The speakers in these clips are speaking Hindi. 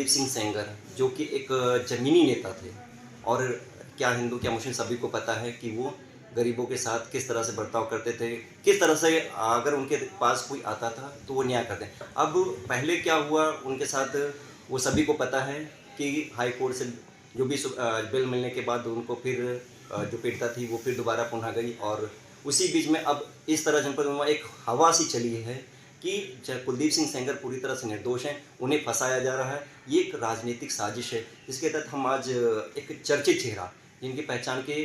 कुलदीप सिंह सेंगर, जो कि एक ज़मीनी नेता थे, और क्या हिंदू क्या मुस्लिम सभी को पता है कि वो गरीबों के साथ किस तरह से बर्ताव करते थे, किस तरह से अगर उनके पास कोई आता था तो वो न्याय करते। अब पहले क्या हुआ उनके साथ, वो सभी को पता है कि हाई कोर्ट से जो भी बेल मिलने के बाद उनको फिर जो पीड़िता थी वो फिर दोबारा पुनः गई, और उसी बीच में अब इस तरह जनपद में एक हवा सी चली है कि कुलदीप सिंह सेंगर पूरी तरह से निर्दोष हैं, उन्हें फंसाया जा रहा है। ये एक राजनीतिक साजिश है जिसके तहत हम आज एक चर्चित चेहरा जिनकी पहचान के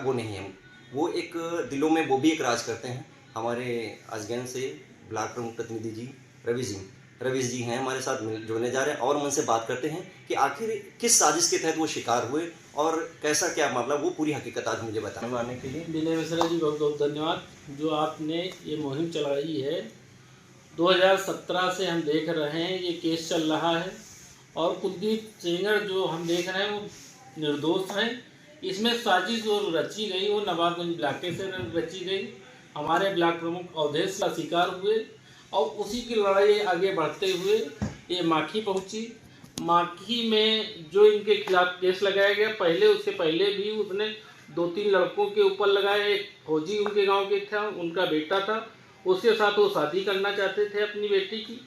वो नहीं है, वो एक दिलों में वो भी एक राज करते हैं। हमारे अजगैन से ब्लॉक प्रमुख प्रतिनिधि जी रवीश जी हैं हमारे साथ जुड़ने जा रहे हैं, और हम उनसे बात करते हैं कि आखिर किस साजिश के तहत वो शिकार हुए और कैसा क्या मामला, वो पूरी हकीकत आज मुझे बताने के लिए। विनय मिश्रा जी, बहुत बहुत धन्यवाद। जो आपने ये मुहिम चलाई है, 2017 से हम देख रहे हैं ये केस चल रहा है, और कुलदीप सेंगर जो हम देख रहे हैं वो निर्दोष हैं। इसमें साजिश जो रची गई वो नवाबगंज ब्लॉक से रची गई। हमारे ब्लॉक प्रमुख अवधेश का शिकार हुए, और उसी की लड़ाई आगे बढ़ते हुए ये माखी पहुंची। माखी में जो इनके खिलाफ केस लगाया गया, उसके पहले भी उसने 2-3 लड़कों के ऊपर लगाया। एक फौजी उनके गांव के था, उनका बेटा था, उसके साथ वो शादी करना चाहते थे अपनी बेटी की,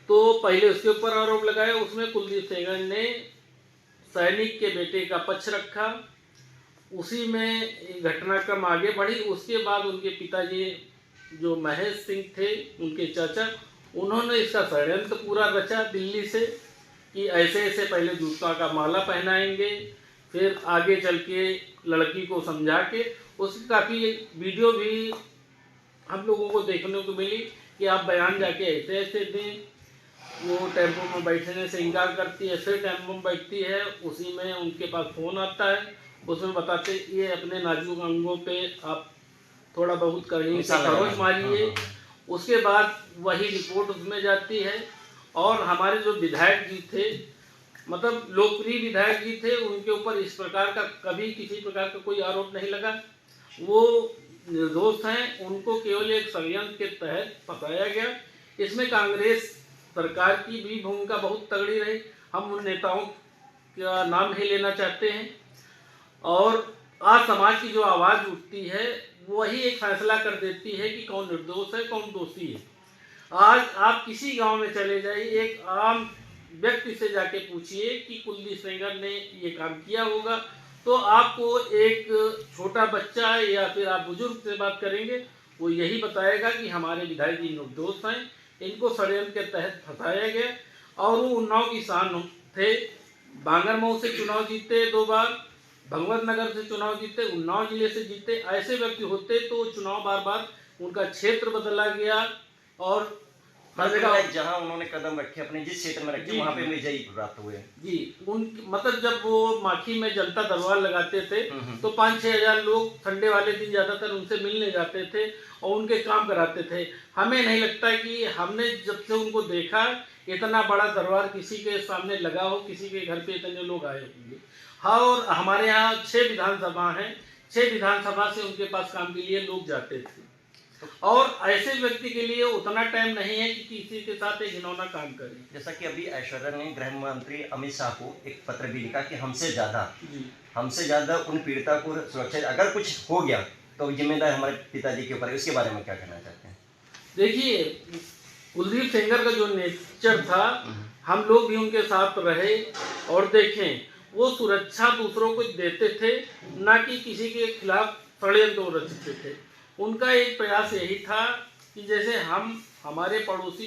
तो पहले उसके ऊपर आरोप लगाया। उसमें कुलदीप सेंगर ने सैनिक के बेटे का पक्ष रखा। उसी में घटनाक्रम आगे बढ़ी। उसके बाद उनके पिताजी जो महेश सिंह थे, उनके चाचा, उन्होंने इसका षड्यंत्र पूरा रचा दिल्ली से कि ऐसे ऐसे पहले जूता का माला पहनाएंगे, फिर आगे चल के लड़की को समझा के, उसकी काफ़ी वीडियो भी हम लोगों को देखने को मिली कि आप बयान जाके ऐसे ऐसे दें। वो टेम्पो में बैठने से इनकार करती है, फिर टेम्पो में बैठती है, उसी में उनके पास फ़ोन आता है, उसमें बताते ये अपने नाजुक अंगों पे आप थोड़ा बहुत कहीं से खरोच मारिए। उसके बाद वही रिपोर्ट उसमें जाती है, और हमारे जो विधायक जी थे, मतलब लोकप्रिय विधायक जी थे, उनके ऊपर इस प्रकार का कभी किसी प्रकार का कोई आरोप नहीं लगा। वो निर्दोष हैं, उनको केवल एक षड्यंत्र के तहत फंसाया गया। इसमें कांग्रेस सरकार की भी भूमिका बहुत तगड़ी रही। हम उन नेताओं का नाम नहीं लेना चाहते हैं, और आज समाज की जो आवाज़ उठती है वही एक फैसला कर देती है कि कौन निर्दोष है, कौन दोषी है। आज आप किसी गांव में चले जाइए, एक आम व्यक्ति से जाके पूछिए कि कुलदीप सेंगर ने ये काम किया होगा, तो आपको एक छोटा बच्चा या फिर आप बुजुर्ग से बात करेंगे, वो यही बताएगा कि हमारे विधायक जी निर्दोष हैं, इनको षड्यंत्र के तहत फंसाया गया। और वो उन्नाव की शान थे। बांगरमऊ से चुनाव जीते 2 बार, भगवत नगर से चुनाव जीते, उन्नाव जिले से जीते। ऐसे व्यक्ति होते तो चुनाव बार बार उनका क्षेत्र बदला गया, और हर जगह जहां उन्होंने कदम रखे, अपने जिस क्षेत्र में रखे वहां पे विजयी प्राप्त हुए जी। उन मतलब जब वो माखी में जनता दरबार लगाते थे तो 5-6 हज़ार लोग संडे वाले दिन ज़्यादातर उनसे मिलने जाते थे और उनके काम कराते थे। हमें नहीं लगता कि हमने जब से उनको देखा इतना बड़ा दरबार किसी के सामने लगा हो, किसी के घर पे इतने लोग आए होंगे। हाँ, और हमारे यहाँ 6 विधानसभा हैं, 6 विधानसभा से उनके पास काम के लिए लोग जाते थे, और ऐसे व्यक्ति के लिए उतना टाइम नहीं है कि किसी के साथ एक घिनौना काम करे। जैसा कि अभी ऐश्वर्या ने गृह मंत्री अमित शाह को एक पत्र भी लिखा कि हमसे ज्यादा उन पीड़िता को सुरक्षा, अगर कुछ हो गया तो जिम्मेदार हमारे पिताजी के ऊपर है। उसके बारे में क्या कहना चाहते हैं? देखिए, कुलदीप सेंगर का जो नेचर था, हम लोग भी उनके साथ रहे और देखें, वो सुरक्षा दूसरों को देते थे, ना कि किसी के खिलाफ षड्यंत्र रचते थे। उनका एक प्रयास यही था कि जैसे हम हमारे पड़ोसी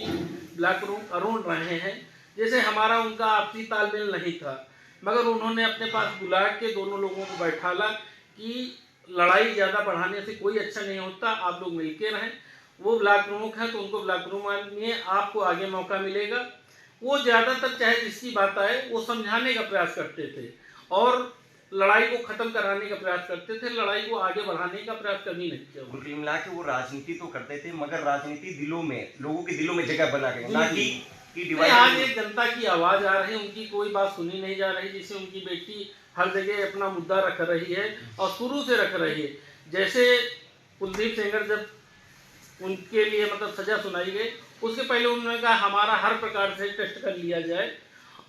ब्लॉक प्रमुख अरुण रहे हैं, जैसे हमारा उनका आपसी तालमेल नहीं था, मगर उन्होंने अपने पास बुला के दोनों लोगों को बैठाला कि लड़ाई ज़्यादा बढ़ाने से कोई अच्छा नहीं होता, आप लोग मिलके रहें। वो ब्लॉक प्रमुख हैं तो उनको ब्लॉक प्रमुख में आपको आगे मौका मिलेगा। वो ज़्यादातर चाहे जिसकी बात आए वो समझाने का प्रयास करते थे और लड़ाई को खत्म कराने का प्रयास करते थे, लड़ाई को आगे बढ़ाने का प्रयास कभी नहीं किया। कुल मिला के वो राजनीति तो करते थे, मगर राजनीति दिलों में, लोगों के दिलों में जगह बना के, ना कि डिवाइड। आज एक जनता की आवाज़ आ रही है, उनकी कोई बात सुनी नहीं जा रही, जिससे उनकी बेटी हर जगह अपना मुद्दा रख रही है और शुरू से रख रही है। जैसे कुलदीप सेंगर जब उनके लिए मतलब सज़ा सुनाई गई, उसके पहले उन्होंने कहा हमारा हर प्रकार से टेस्ट कर लिया जाए,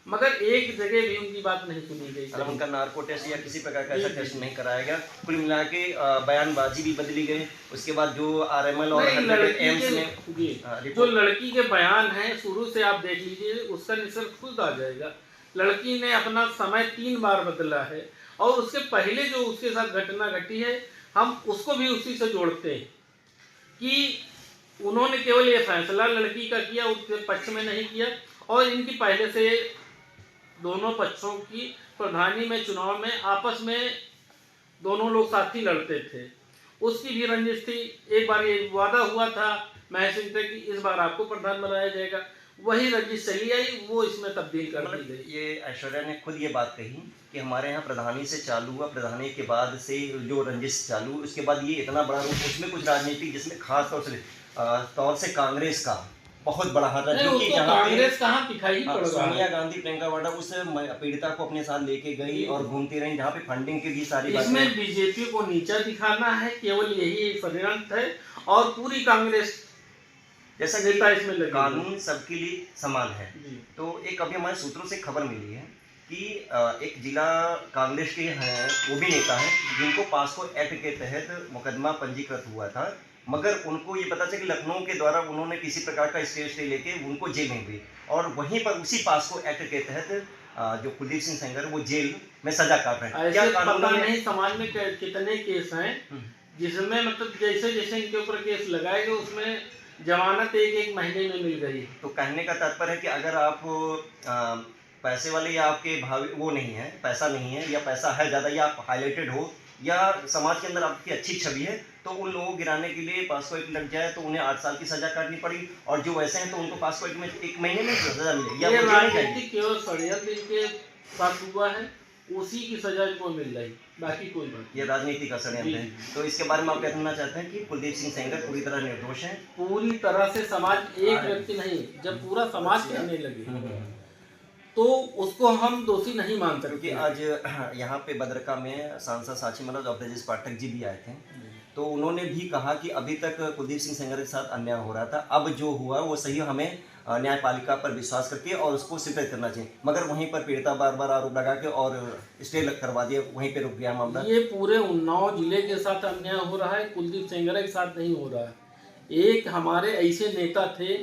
मगर एक जगह भी उनकी बात नहीं सुनी गई। मतलब उनका नार्को टेस्ट या किसी प्रकार का ऐसा टेस्ट नहीं कराया गया। कुल मिला के बयानबाजी भी बदली गई। उसके बाद जो आरएमएल और एम्स में जो लड़की के बयान हैं शुरू से आप देख लीजिए, उसका निष्कर्ष खुद आ जाएगा। लड़की ने अपना समय 3 बार बदला है और उसके पहले जो उसके साथ घटना घटी है हम उसको भी उसी से जोड़ते हैं कि उन्होंने केवल ये फैसला लड़की का किया, उसके पक्ष में नहीं किया। और इनकी पहले से दोनों पक्षों की प्रधानी में चुनाव में आपस में दोनों लोग साथी लड़ते थे, उसकी भी रंजिश थी। एक बार ये वादा हुआ था महेश सिंह से कि इस बार आपको प्रधान बनाया जाएगा, वही रंजिश चली आई, वो इसमें तब्दील कर दी गई। ये ऐश्वर्या ने खुद ये बात कही कि हमारे यहाँ प्रधानी से चालू हुआ, प्रधानी के बाद से जो रंजिश चालू, उसके बाद ये इतना बड़ा रूप, उसमें कुछ राजनीति जिसमें खास तौर से कांग्रेस का बहुत बड़ा हाथ है, क्योंकि कांग्रेस कहाँ दिखाई पड़ रहा है। सोनिया गांधी प्रियंका वाड्रा उस पीड़िता को अपने साथ लेके गई और घूमती रही, जहाँ पे फंडिंग की भी सारी बातें। इसमें बीजेपी को नीचा दिखाना है, केवल यही षड्यंत्र है और पूरी कांग्रेस जैसा नेता इसमें लगे। कानून सबके लिए समान है। तो एक अभी हमारे सूत्रों से खबर मिली है कि एक जिला कांग्रेस के हैं, वो भी नेता है, जिनको पास्को एक्ट के तहत मुकदमा पंजीकृत हुआ था, मगर उनको ये पता चला कि लखनऊ के द्वारा उन्होंने किसी प्रकार का स्टे लेके उनको जेल में गई और वहीं पर उसी पास्को एक्ट के तहत जो कुलदीप सिंह सेंगर वो जेल में सजा काट रहे हैं। क्या पता नहीं समाज में कितने केस हैं जिसमें मतलब जैसे जैसे इनके ऊपर केस लगाए गए उसमें जमानत एक महीने में मिल गई। तो कहने का तात्पर्य है कि अगर आप पैसे वाले या आपके भावी वो नहीं है, पैसा नहीं है या पैसा है ज़्यादा या आप हाईलाइटेड हो या समाज के अंदर आपकी अच्छी छवि है, तो उन लोगों को गिराने के लिए पास्को एक्ट लग जाए तो उन्हें 8 साल की सजा काटनी पड़ी, और जो वैसे हैं तो उनको पास्को एक्ट में 1 महीने में सजा मिलेगी। ये राजनीतिक केवल षड्यंत्र इनके साथ हुआ है, उसी की सजा इनको मिल रही, बाकी कोई बात। ये राजनीति का षड्यंत्र है। तो इसके बारे में आप कहना चाहते हैं कि कुलदीप सिंह सेंगर पूरी तरह निर्दोष है? पूरी तरह से समाज, एक व्यक्ति नहीं, जब पूरा समाज कहने लगे तो उसको हम दोषी नहीं मान सकते। क्योंकि आज यहाँ पे बदरका में सांसद साक्षी मल्होत्रा और ब्रजेश पाठक जी भी आए थे, तो उन्होंने भी कहा कि अभी तक कुलदीप सिंह सेंगर के साथ अन्याय हो रहा था, अब जो हुआ वो सही, हमें न्यायपालिका पर विश्वास करके और उसको सिफारिश करना चाहिए। मगर वहीं पर पीड़िता बार बार आरोप लगा के और स्टे करवा दिया, वहीं पे रुक गया मामला। ये पूरे उन्नाव जिले के साथ अन्याय हो रहा है, कुलदीप सेंगर के साथ नहीं हो रहा है। एक हमारे ऐसे नेता थे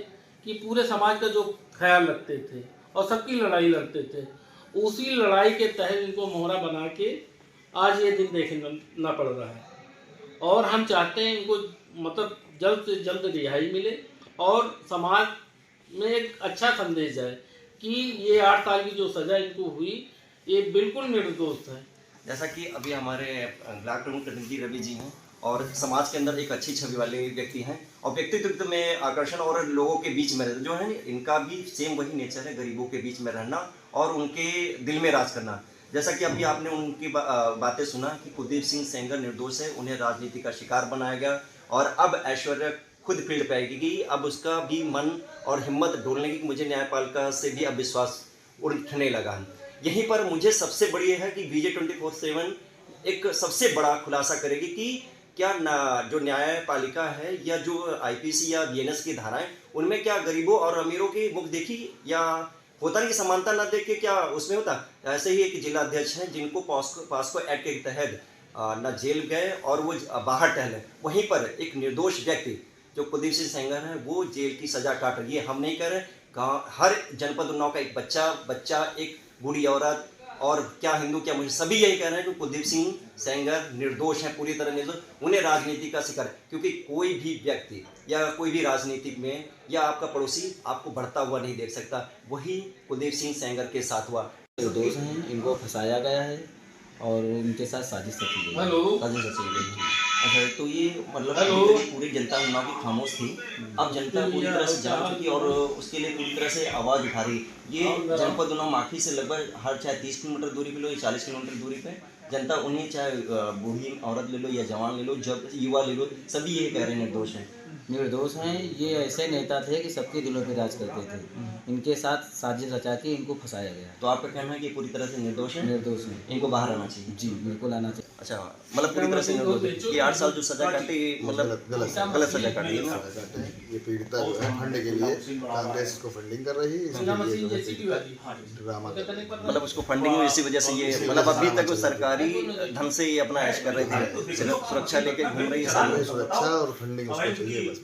कि पूरे समाज का जो ख्याल रखते थे और सबकी लड़ाई लड़ते थे, उसी लड़ाई के तहत इनको मोहरा बना के आज ये दिन देखना पड़ रहा है। और हम चाहते हैं इनको मतलब जल्द से जल्द रिहाई मिले और समाज में एक अच्छा संदेश जाए कि ये 8 साल की जो सज़ा इनको हुई ये बिल्कुल निर्दोष है। जैसा कि अभी हमारे ब्लॉक प्रमुख प्रतिनिधि रवि जी हैं और समाज के अंदर एक अच्छी छवि वाले व्यक्ति हैं और व्यक्तित्व में आकर्षण और लोगों के बीच में जो है इनका भी सेम वही नेचर है, गरीबों के बीच में रहना और उनके दिल में राज करना। जैसा कि अभी आपने उनकी बातें सुना कि कुलदीप सिंह सेंगर निर्दोष है, उन्हें राजनीति का शिकार बनाया गया और अब ऐश्वर्या खुद फील्ड पे आएगी कि अब उसका भी मन और हिम्मत डोलने की, मुझे न्यायपालिका से भी अब विश्वास उठने लगा है। यहीं पर मुझे सबसे बड़ी है कि विजय 24/7 एक सबसे बड़ा खुलासा करेगी कि क्या जो न्यायपालिका है या जो आईपीसी या बीएनएस की धाराएं, उनमें क्या गरीबों और अमीरों की मुख देखी, या होता नहीं कि समानता ना देख के क्या उसमें होता। ऐसे ही एक जिला अध्यक्ष हैं जिनको पास्को एक्ट के तहत न जेल गए और वो बाहर टहले, वहीं पर एक निर्दोष व्यक्ति जो कुलदीप सिंह सेंगर है वो जेल की सजा काट रही है। हम नहीं कह रहे, गाँव हर जनपद उन्नाव का एक बच्चा एक बूढ़ी औरत और क्या हिंदू क्या मुझे सभी यही कह रहे हैं कि कुलदीप सिंह सेंगर निर्दोष हैं, पूरी तरह निर्दोष, उन्हें राजनीति का शिकार, क्योंकि कोई भी व्यक्ति या कोई भी राजनीति में या आपका पड़ोसी आपको बढ़ता हुआ नहीं देख सकता, वही कुलदीप सिंह सेंगर के साथ हुआ। निर्दोष हैं, इनको फंसाया गया है और इनके साथ साजिश रची गई है। अच्छा, तो ये मतलब पूरी जनता उन्नाव की खामोश थी, अब जनता पूरी तरह से जाग चुकी और उसके लिए पूरी तरह से आवाज़ उठा रही। ये जनपद उन्नाव माखी से लगभग हर चाहे 30 किलोमीटर दूरी पे लो या 40 किलोमीटर दूरी पे जनता, उन्हें चाहे बूढ़ी औरत ले लो या जवान ले लो, जब युवा ले लो, सभी यही कह रहे हैं निर्दोष हैं। ये ऐसे नेता थे कि सबके दिलों पे राज करते थे, इनके साथ साजिश रचा के इनको फंसाया गया। तो आपका कहना है कि पूरी तरह से निर्दोष है? निर्दोष है, इनको बाहर आना चाहिए। जी बिल्कुल आना चाहिए। अच्छा, मतलब पूरी तरह से निर्दोष। ये 8 साल जो सजा काटे मतलब गलत सजा काटी है ना। ये पीड़िता जो है फंड के लिए कांग्रेस को फंडिंग कर रही है, इसके लिए ड्रामा कर रहे थे। मतलब उसको फंडिंग हुई इसी वजह से ये, मतलब अभी तक वो सरकारी धन से ये अपना ऐश कर रहे थे, सिर्फ सुरक्षा लेके घूम रही है सामने। सुरक्षा और फंडिंग उसको चाहिए बस।